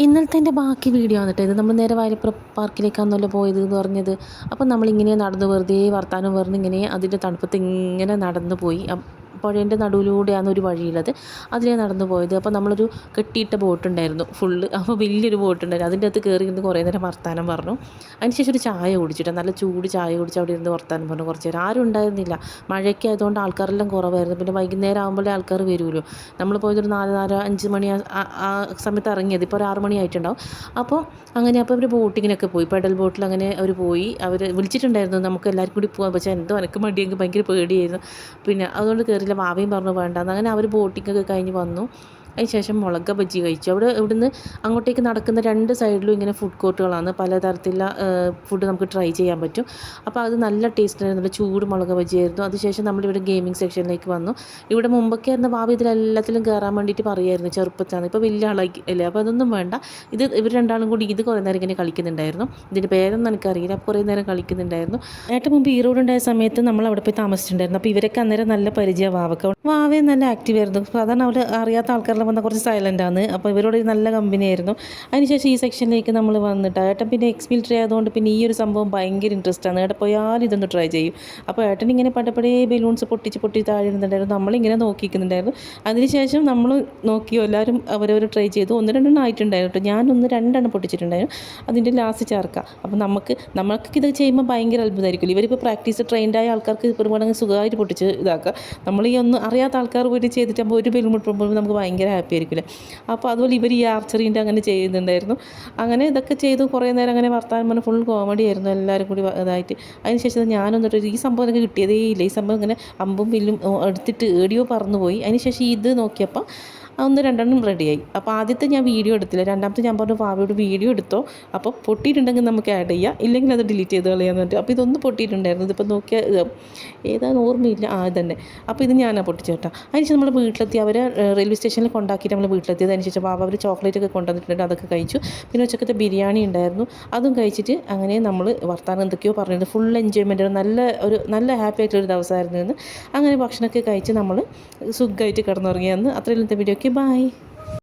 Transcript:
ഇന്നലത്തെ എൻ്റെ ബാക്കി വീഡിയോ ആണ് കേട്ടോ ഇത്. നമ്മൾ നേരെ വായലപ്പുറം പാർക്കിലേക്കാണല്ലോ പോയത് എന്ന് പറഞ്ഞത്. അപ്പം നമ്മളിങ്ങനെ നടന്ന് വെറുതെ വർത്താനം പറഞ്ഞ് ഇങ്ങനെ അതിൻ്റെ തണുപ്പത്ത് ഇങ്ങനെ നടന്നു പോയി. പുഴേൻ്റെ നടുവിലൂടെയാണ് ഒരു വഴിയുള്ളത്, അതിലേ നടന്നു പോയത്. അപ്പോൾ നമ്മളൊരു കെട്ടിയിട്ട ബോട്ടുണ്ടായിരുന്നു ഫുള്ള്. അപ്പോൾ വലിയൊരു ബോട്ടുണ്ടായിരുന്നു, അതിൻ്റെ അകത്ത് കയറി ഇരുന്ന് കുറേ നേരം വർത്താനം പറഞ്ഞു. അതിനുശേഷം ഒരു ചായ കുടിച്ചിട്ട് നല്ല ചൂട് ചായ കുടിച്ച് അവിടെ ഇരുന്ന് വർത്താനം പറഞ്ഞു കുറച്ച് നേരം. ആരും ഉണ്ടായിരുന്നില്ല, മഴയൊക്കെ ആയതുകൊണ്ട് ആൾക്കാരെല്ലാം കുറവായിരുന്നു. പിന്നെ വൈകുന്നേരം ആകുമ്പോഴേ ആൾക്കാർ വരുമല്ലോ. നമ്മൾ പോയതൊരു 4:30-5 മണി ആ സമയത്ത് ഇറങ്ങിയത്, ഇപ്പോൾ ഒരു 6 മണി ആയിട്ടുണ്ടാവും. അപ്പോൾ അങ്ങനെ അപ്പോൾ അവർ ബോട്ടിങ്ങിനൊക്കെ പോയി, പെഡൽ ബോട്ടിൽ അങ്ങനെ അവർ പോയി. അവർ വിളിച്ചിട്ടുണ്ടായിരുന്നു നമുക്ക് എല്ലാവർക്കും കൂടി പോകാൻ, പക്ഷേ എന്തോ എനിക്ക് മടിയെങ്കിൽ ഭയങ്കര പേടിയായിരുന്നു. പിന്നെ അതുകൊണ്ട് കയറിയില്ല. വാവയും പറഞ്ഞു വേണ്ടാന്ന്. അങ്ങനെ അവർ ബോട്ടിങ്ങൊക്കെ കഴിഞ്ഞ് വന്നു. അതിന് ശേഷം മുളക് ബജ്ജി കഴിച്ചു. ഇവിടുന്ന് അങ്ങോട്ടേക്ക് നടക്കുന്ന 2 സൈഡിലും ഇങ്ങനെ ഫുഡ് കോർട്ടുകളാണ്, പലതരത്തിലുള്ള ഫുഡ് നമുക്ക് ട്രൈ ചെയ്യാൻ പറ്റും. അപ്പോൾ അത് നല്ല ടേസ്റ്റ് ആയിരുന്നു, നല്ല ചൂട് മുളക് ബജ്ജിയായിരുന്നു. അതിനുശേഷം നമ്മളിവിടെ ഗെയിമിംഗ് സെക്ഷനിലേക്ക് വന്നു. ഇവിടെ മുമ്പൊക്കെ ആയിരുന്ന ഭാവി ഇതിലെല്ലാത്തിലും കയറാൻ വേണ്ടിയിട്ട് പറയുമായിരുന്നു ചെറുപ്പത്താണ്. ഇപ്പോൾ വലിയ ആളായി അല്ലേ, അപ്പോൾ അതൊന്നും വേണ്ട. ഇവർ രണ്ടാളും കൂടി കുറേ നേരം ഇങ്ങനെ കളിക്കുന്നുണ്ടായിരുന്നു. ഇതിൻ്റെ പേരൊന്നും എനിക്കറിയില്ല. അപ്പോൾ കുറേ നേരം കളിക്കുന്നുണ്ടായിരുന്നു. ഏട്ടൻ മുമ്പ് ഈ റോഡ് ഉണ്ടായ സമയത്ത് നമ്മൾ അവിടെ പോയി താമസിച്ചിട്ടുണ്ടായിരുന്നു. അപ്പോൾ ഇവരൊക്കെ അന്നേരം നല്ല പരിചയം. വാവയെ നല്ല ആക്റ്റീവ് ആയിരുന്നു. സാധാരണ അവിടെ അറിയാത്ത ആൾക്കാരെല്ലാം വന്നാൽ കുറച്ച് സൈലൻ്റാണ്. അപ്പോൾ ഇവരോട് നല്ല കമ്പനി ആയിരുന്നു. അതിനുശേഷം ഈ സെക്ഷനിലേക്ക് നമ്മൾ വന്നിട്ട് ഏട്ടൻ പിന്നെ എക്സ് മിലിറ്ററി ആയതുകൊണ്ട് പിന്നെ ഈ ഒരു സംഭവം ഭയങ്കര ഇൻട്രസ്റ്റ് ആണ്. ഏട്ടൻ പോയാലും ഇതൊന്ന് ട്രൈ ചെയ്യും. അപ്പോൾ ഏട്ടൻ ഇങ്ങനെ പടപടേ ബലൂൺസ് പൊട്ടി താഴെ ഇരുന്നുണ്ടായിരുന്നു. നമ്മളിങ്ങനെ നോക്കിക്കുന്നുണ്ടായിരുന്നു. അതിനുശേഷം നമ്മൾ നോക്കിയോ എല്ലാവരും അവരവർ ട്രൈ ചെയ്തു. 1-2 ആയിട്ടുണ്ടായിരുന്നു കേട്ടോ. ഞാനൊന്ന് 2 പൊട്ടിച്ചിട്ടുണ്ടായിരുന്നു. അതിൻ്റെ ലാസ്റ്റ് ചേർക്കാം. അപ്പോൾ നമുക്കിത് ചെയ്യുമ്പോൾ ഭയങ്കര അത്ഭുതമായിരിക്കും. ഇവരിപ്പോൾ പ്രാക്ടീസ് ട്രെയിൻഡായ ആൾക്കാർക്ക് ഒരുപാട് സുഖമായിട്ട് പൊട്ടിച്ച് ഇതാക്കുക. നമ്മൾ ഈ ഒന്നും അറിയാത്ത ആൾക്കാർ പോയിട്ട് ചെയ്തിട്ടാകുമ്പോൾ ഒരു ബലൂൺ പൊട്ടുമ്പോൾ നമുക്ക് ഭയങ്കര ഹാപ്പി ആയിരിക്കില്ലേ. അപ്പോൾ അതുപോലെ ഇവർ ഈ ആർച്ചറീൻ്റെ അങ്ങനെ ചെയ്യുന്നുണ്ടായിരുന്നു. അങ്ങനെ ഇതൊക്കെ ചെയ്തു കുറേ നേരം അങ്ങനെ വർത്താനം പറഞ്ഞ് ഫുൾ കോമഡി ആയിരുന്നു എല്ലാവരും കൂടി ഇതായിട്ട്. അതിനുശേഷം ഞാനൊന്നിട്ട് ഈ സംഭവം എനിക്ക് കിട്ടിയതേ ഇല്ല. ഈ സംഭവം ഇങ്ങനെ അമ്പും വില്ലും എടുത്തിട്ട് ഏടിയോ പറന്നു പോയി. അതിനുശേഷം ഇത് നോക്കിയപ്പോൾ 1-2 റെഡിയായി. അപ്പോൾ ആദ്യത്തെ ഞാൻ വീഡിയോ എടുത്തില്ല. രണ്ടാമത്തെ ഞാൻ പറഞ്ഞു ഭാവിയോട് വീഡിയോ എടുത്തോ, അപ്പോൾ പൊട്ടിയിട്ടുണ്ടെങ്കിൽ നമുക്ക് ആഡ് ചെയ്യാം, ഇല്ലെങ്കിൽ അത് ഡിലീറ്റ് ചെയ്ത് കളയാന്ന് പറഞ്ഞിട്ട്. അപ്പോൾ ഇതൊന്ന് പൊട്ടിയിട്ടുണ്ടായിരുന്നു. ഇതിപ്പോൾ നോക്കിയാൽ ഏതാണെന്ന് ഓർമ്മയില്ല. ഇതന്നെ. അപ്പോൾ ഇത് ഞാനാണ് പൊട്ടിച്ചേട്ടാ. അതിനുശേഷം നമ്മൾ വീട്ടിലെത്തി. അവരെ റെയിൽവേ സ്റ്റേഷനിൽ കൊണ്ടാക്കിയിട്ട് നമ്മൾ വീട്ടിലെത്തിയത്. അതിനുശേഷം അവർ ചോക്ലേറ്റ് ഒക്കെ കൊണ്ടുവന്നിട്ടുണ്ട്, അതൊക്കെ കഴിച്ചു. പിന്നെ ഉച്ചക്കത്തെ ബിരിയാണി ഉണ്ടായിരുന്നു, അതും കഴിച്ചിട്ട് അങ്ങനെ നമ്മൾ വർത്താനം എന്തൊക്കെയോ പറഞ്ഞിട്ട് ഫുൾ എൻജോയ്മെൻറ്റ്, നല്ല ഹാപ്പി ആയിട്ടൊരു ദിവസമായിരുന്നു ഇന്ന്. അങ്ങനെ ഭക്ഷണമൊക്കെ കഴിച്ച് നമ്മൾ സുഖമായിട്ട് കിടന്നുറങ്ങിയെന്ന്. അത്രയും ഇന്നത്തെ വീഡിയോ. ബൈ.